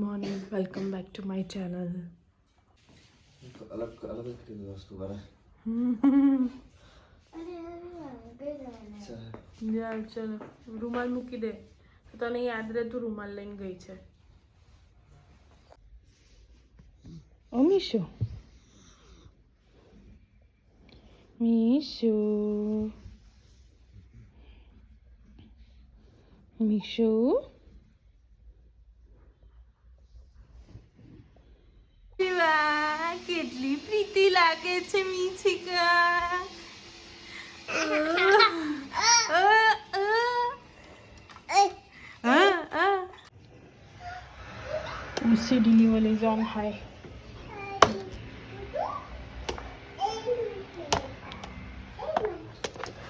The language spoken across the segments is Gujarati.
morning, welcome back to my channel. अलग अलग वस्तु वाला યાર ચલો રૂમાલ મૂકી દે તો તને યાદ રહે તું રૂમાલ લઈને ગઈ છે. ઓ મીશુ મીશુ મીશુ કેટલી પ્રીતિ લાગે છે મીઠીકા. OCD level is on high.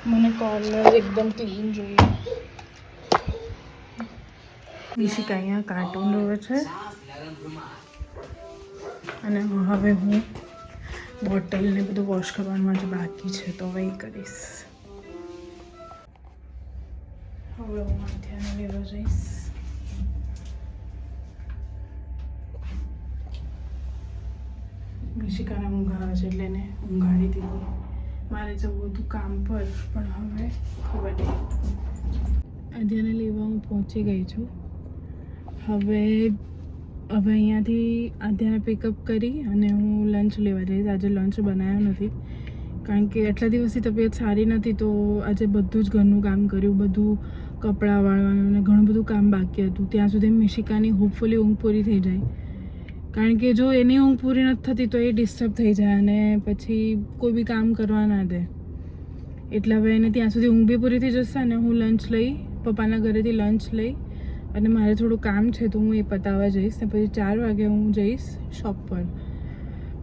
મને કોર્નર એકદમ ક્લીન જોઈએ. ઈશિકા અહીંયા કાર્ટૂન જોવે છે અને હવે હું બોટલ ને બધું વોશ કરવાનું જે બાકી છે તો હવે એ કરીશ. હવે હું માથાને લેવા જઈશ. ઈશિકાને ઊંઘ આવે છે એટલે એને ઊંઘાડી દીધી. મારે જવું હતું કામ પર પણ હવે ખબર નહીં. આધ્યાને લેવા હું પહોંચી ગઈ છું. હવે અહીંયાથી આધ્યાને પિકઅપ કરી અને હું લંચ લેવા જઈશ. આજે લંચ બનાવ્યો નથી કારણ કે આટલા દિવસથી તબિયત સારી નથી તો આજે બધું જ ઘરનું કામ કર્યું, બધું કપડાં વાળવાનું અને ઘણું બધું કામ બાકી હતું. ત્યાં સુધી મિશિકાની હોપફુલી ઊંઘ પૂરી થઈ જાય કારણ કે જો એની ઊંઘ પૂરી નથી થતી તો એ ડિસ્ટર્બ થઈ જાય અને પછી કોઈ બી કામ કરવા ના દે. એટલે હવે એને ત્યાં સુધી ઊંઘ બી પૂરી થઈ જશે અને હું લંચ લઈ પપ્પાના ઘરેથી લંચ લઈ અને મારે થોડું કામ છે તો હું એ પતાવવા જઈશ ને પછી 4 વાગે હું જઈશ શોપ પર.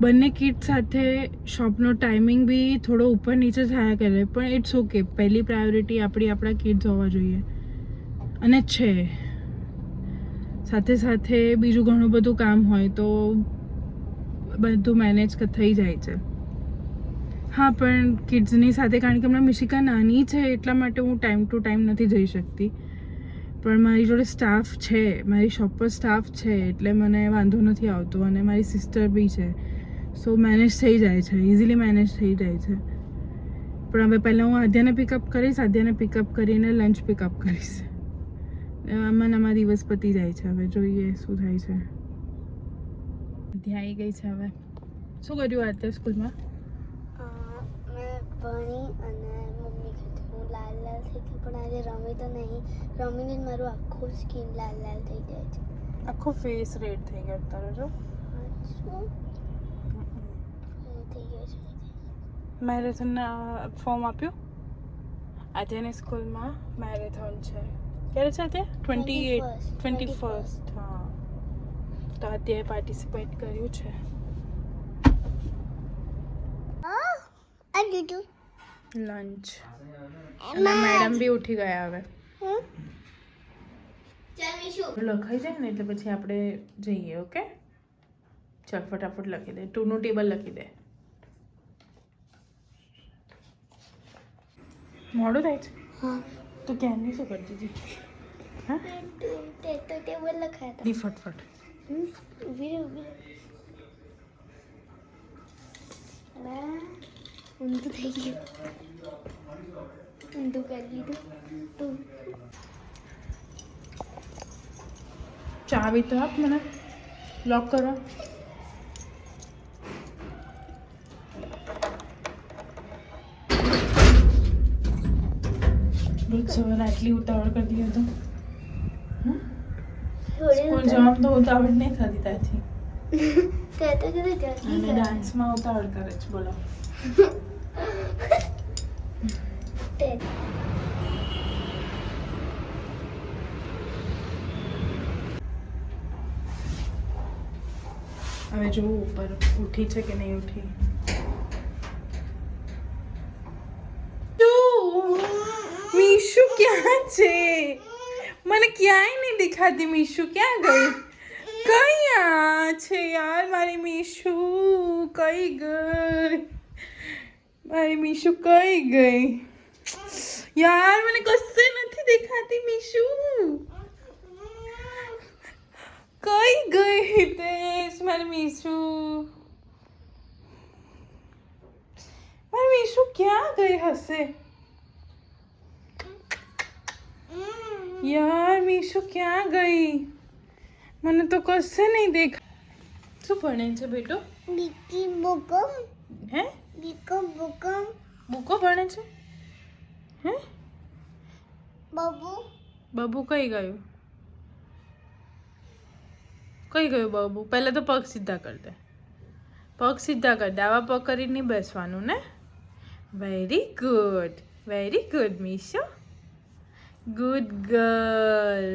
બંને કિડ સાથે શોપનો ટાઈમિંગ બી થોડો ઉપર નીચે થયા કરે પણ ઇટ્સ ઓકે. પહેલી પ્રાયોરિટી આપણા કિડ્સ હોવા જોઈએ અને છે. સાથે સાથે બીજું ઘણું બધું કામ હોય તો બધું મેનેજ થઈ જાય છે. હા પણ કિડ્સની સાથે કારણ કે હમણાં મિશિકા નાની છે એટલા માટે હું ટાઈમ ટુ ટાઈમ નથી જઈ શકતી. પણ મારી જોડે સ્ટાફ છે, મારી શોપ પર સ્ટાફ છે એટલે મને વાંધો નથી આવતો અને મારી સિસ્ટર બી છે સો મેનેજ થઈ જાય છે, ઇઝીલી મેનેજ થઈ જાય છે. પણ હવે પહેલાં હું આધ્યાને પિકઅપ કરીશ, આધ્યાને પિકઅપ કરીને લંચ પિકઅપ કરીશ. આમાં દિવસ પતી જાય છે. હવે જોઈએ શું થાય છે. આધ્યા આવી ગઈ છે. હવે શું કર્યું આધ્યા સ્કૂલમાં? મેં ભણી અને મમ્મી કીધું હું લાલ લાલ થઈ ગઈ પણ આજે રમી તો નહીં. રમીને જ મારું આખું સ્કિન લાલ લાલ થઈ જાય છે. આખો ફેસ રેડ થઈ ગયો તારો જો. શું થઈ ગયો છે? મેરેથોનના ફોર્મ આપ્યું. આધ્યાની સ્કૂલમાં મેરેથોન છે. ક્યારે છે તે? 21st. હા તો અત્યારે પાર્ટિસિપેટ કર્યું છે. લંચ અને મેડમ બી ઉઠી ગયા હવે. લખાઈ જાય ને એટલે પછી આપણે જઈએ. ઓકે ચાલ ફટાફટ લખી દે. 2 નું ટેબલ લખી દે. મોડું થાય છે. હા તો ક્યાંની શું કરતી હતી? હા તે તો ટેબલ લખાયા દી ફટફટ. હતા. ઊભી રહે. ઊંધું થઈ ગયું. ઊંધું કરી લીધું. તું ચાવી તો આપ મને લોક કરવા. રોજ સવારે આટલી ઉતાવળ કરતી હતો. સ્કૂલ જવામાં તો ઉતાવળ નહીં થતી ત્યાંથી. કહેતો કીધું અને ડાન્સમાં ઉતાવળ કરે છે. બોલો હવે જોવું ઉપર ઉઠી છે કે નહીં ઉઠી. મીશુ ક્યાં છે? મને ક્યાંય નહીં દેખાતી. મીશુ ક્યાં ગઈ? કયા છે યાર મારી મીશુ? કઈ ગઈ મારી મીશુ? કઈ ગઈ યાર? મને કશે નથી દેખાતી મીશુ. કઈ ગઈ હશે. યાર મીશુ ક્યાં ગઈ? મને તો કશે નહીં દેખ. શું ભણે છે બેટો? બીકી બુકમ હે બીકો બુકમ બુકો ભણે છે? હે બબુ બબુ કઈ ગયું? કઈ ગયું બબુ? પહેલા તો પગ સીધા કર દે. પગ સીધા કર દે. આવા પગ કરીને નહીં બેસવાનું ને. Very good Mishu. Good girl.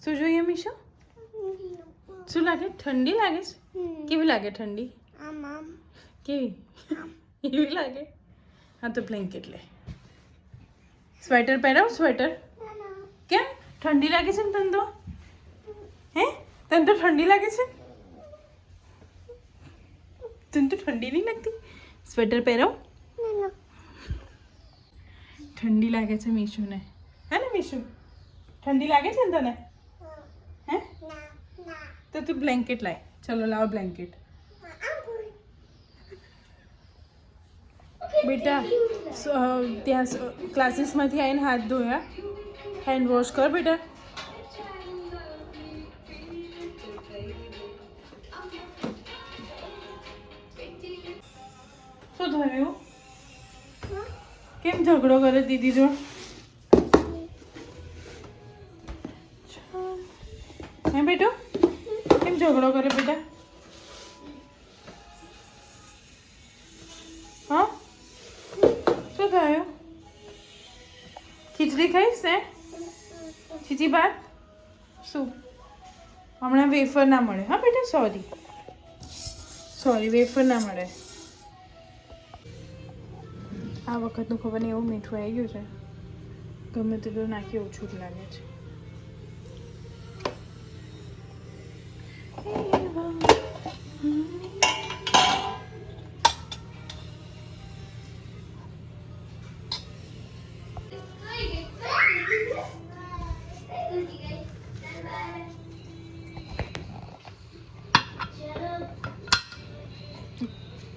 શું જોઈએ મીશુ? શું લાગે? ઠંડી લાગે છે? કેવી લાગે ઠંડી? આમ આમ કેવી? એવી લાગે? હા તો બ્લેન્કેટ લે. સ્વેટર પહેરાવ સ્વેટર. કેમ ઠંડી લાગે છે ને તને તો? હે તને તો ઠંડી લાગે છે? તને તો ઠંડી નહીં લાગતી? સ્વેટર પહેરાવ. ઠંડી લાગે છે મીશુને. હે ને મીશુ? ઠંડી લાગે છે ને તને? હે તો તું બ્લેન્કેટ લાય. ચલો લાવ બ્લેન્કેટ. બેટા ત્યાં ક્લાસીસમાંથી આવીને હાથ ધોયા? હેન્ડ વોશ કર બેટા. શું થયું? કેમ ઝઘડો કરે દીદી જો? હે બેટો કેમ ઝઘડો કરે બેટા? હા શું થયું? ખીચડી ખાઈશ ને? ખીચડી ભાત? શું હમણાં વેફર ના મળે? હા બેટા સોરી વેફર ના મળે. આ વખતનું ખબર નહીં એવું મીઠું આવી ગયું છે. ગમે તેટલું નાખી ઓછું જ લાગે છે.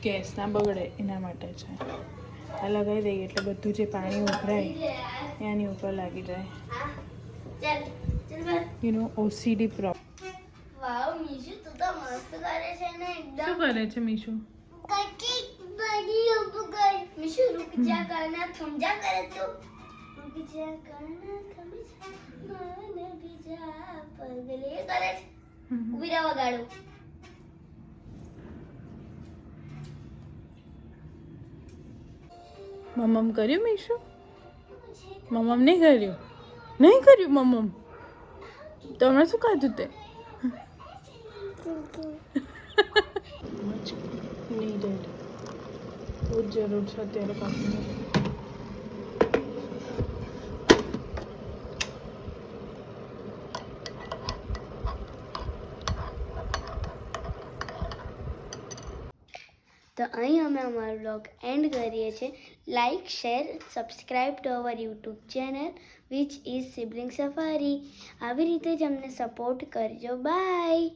ગેસ ના બગડે એના માટે છે. આ લગાવી દઈએ એટલે બધું જે પાણી ઉભરાય એની ઉપર લાગી જાય. OCD problem. વાવ મીશુ તું તો મસ્ત કરે છે ને એકદમ. શું કરે છે મીશુ? કટકી બડી ઉભ કર. મીશુ રૂક જા કરના થમ જા કરે તું. રૂક જા કરના થમ જા મને બીજા પગલે કરે છે. ઉભી રહો વગાડો. મમ્મ કર્યું મીશુ? મમ્મ નહીં કર્યું? નહીં કર્યું મમ્મ? તો હમણાં શું ખાધું તે? નીડેડ બહુ જ જરૂર છે અત્યારે કોફીની. તો અહીં અમે અમારો બ્લોગ એન્ડ કરીએ છીએ. Like share subscribe to our YouTube channel which is sibling safari. આવી રીતે જ અમને સપોર્ટ કરજો. બાય.